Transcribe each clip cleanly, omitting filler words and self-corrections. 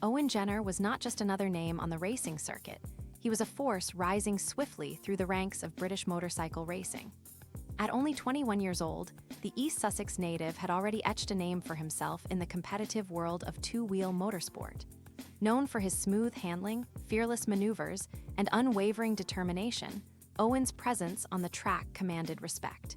Owen Jenner was not just another name on the racing circuit. He was a force rising swiftly through the ranks of British motorcycle racing. At only 21 years old, the East Sussex native had already etched a name for himself in the competitive world of two-wheel motorsport. Known for his smooth handling, fearless maneuvers, and unwavering determination, Owen's presence on the track commanded respect.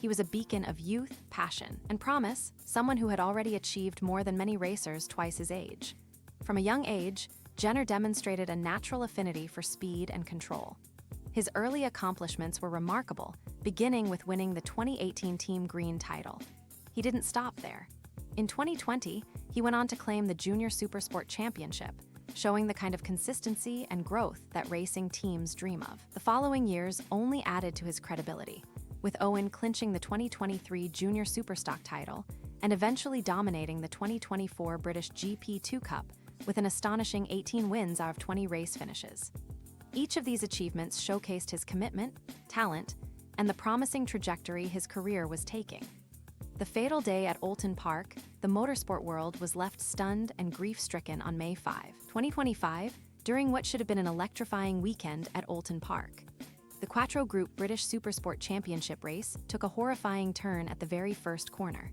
He was a beacon of youth, passion, and promise, someone who had already achieved more than many racers twice his age. From a young age, Jenner demonstrated a natural affinity for speed and control. His early accomplishments were remarkable, beginning with winning the 2018 Team Green title. He didn't stop there. In 2020, he went on to claim the Junior Supersport Championship, showing the kind of consistency and growth that racing teams dream of. The following years only added to his credibility, with Owen clinching the 2023 Junior Superstock title and eventually dominating the 2024 British GP2 Cup with an astonishing 18 wins out of 20 race finishes. Each of these achievements showcased his commitment, talent, and the promising trajectory his career was taking. The fatal day at Oulton Park, the motorsport world was left stunned and grief-stricken on May 5, 2025, during what should have been an electrifying weekend at Oulton Park. The Quattro Group British Supersport Championship race took a horrifying turn at the very first corner.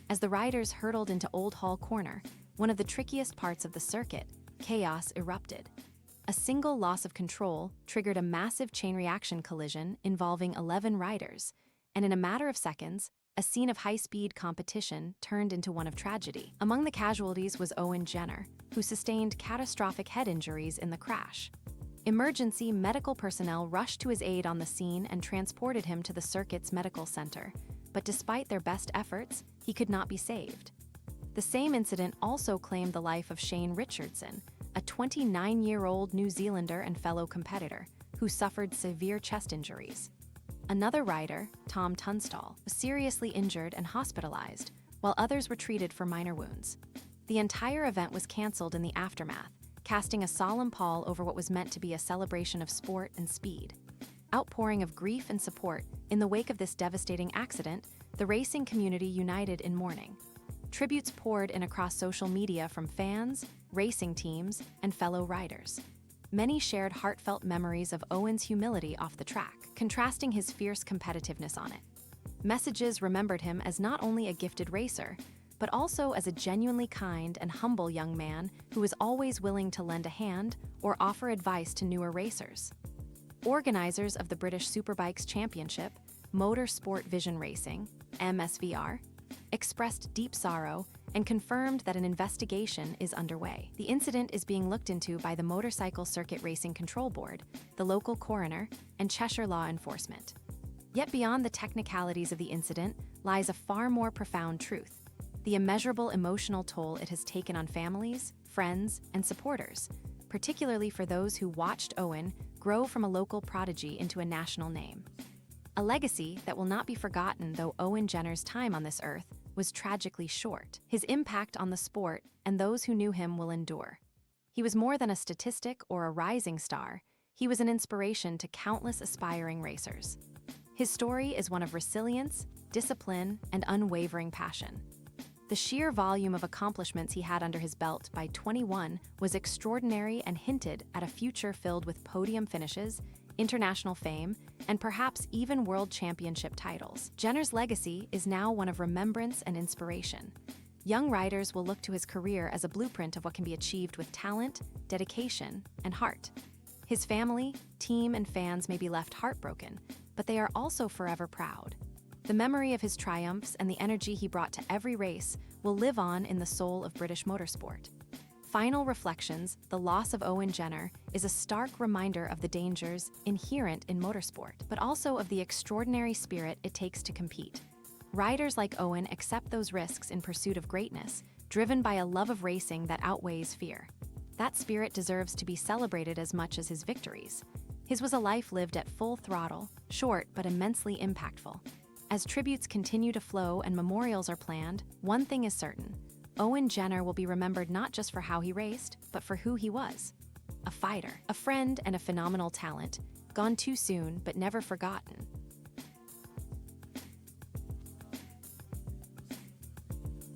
As the riders hurtled into Old Hall Corner, one of the trickiest parts of the circuit, chaos erupted. A single loss of control triggered a massive chain reaction collision involving 11 riders, and in a matter of seconds, a scene of high-speed competition turned into one of tragedy. Among the casualties was Owen Jenner, who sustained catastrophic head injuries in the crash. Emergency medical personnel rushed to his aid on the scene and transported him to the circuit's medical center, but despite their best efforts, he could not be saved. The same incident also claimed the life of Shane Richardson, a 29-year-old New Zealander and fellow competitor, who suffered severe chest injuries. Another rider, Tom Tunstall, was seriously injured and hospitalized, while others were treated for minor wounds. The entire event was canceled in the aftermath, casting a solemn pall over what was meant to be a celebration of sport and speed. Outpouring of grief and support, in the wake of this devastating accident, the racing community united in mourning. Tributes poured in across social media from fans, racing teams, and fellow riders. Many shared heartfelt memories of Owen's humility off the track, contrasting his fierce competitiveness on it. Messages remembered him as not only a gifted racer, but also as a genuinely kind and humble young man who was always willing to lend a hand or offer advice to newer racers. Organizers of the British Superbikes Championship, Motor Sport Vision Racing, MSVR, expressed deep sorrow and confirmed that an investigation is underway. The incident is being looked into by the Motorcycle Circuit Racing Control Board, the local coroner, and Cheshire law enforcement. Yet beyond the technicalities of the incident lies a far more profound truth: the immeasurable emotional toll it has taken on families, friends, and supporters, particularly for those who watched Owen grow from a local prodigy into a national name. A legacy that will not be forgotten, though Owen Jenner's time on this earth was tragically short. His impact on the sport and those who knew him will endure. He was more than a statistic or a rising star. He was an inspiration to countless aspiring racers. His story is one of resilience, discipline, and unwavering passion. The sheer volume of accomplishments he had under his belt by 21 was extraordinary and hinted at a future filled with podium finishes, international fame, and perhaps even world championship titles. Jenner's legacy is now one of remembrance and inspiration. Young riders will look to his career as a blueprint of what can be achieved with talent, dedication, and heart. His family, team, and fans may be left heartbroken, but they are also forever proud. The memory of his triumphs and the energy he brought to every race will live on in the soul of British motorsport. Final reflections: the loss of Owen Jenner is a stark reminder of the dangers inherent in motorsport, but also of the extraordinary spirit it takes to compete. Riders like Owen accept those risks in pursuit of greatness, driven by a love of racing that outweighs fear. That spirit deserves to be celebrated as much as his victories. His was a life lived at full throttle, short but immensely impactful. As tributes continue to flow and memorials are planned, one thing is certain: Owen Jenner will be remembered not just for how he raced, but for who he was. A fighter, a friend, and a phenomenal talent, gone too soon but never forgotten.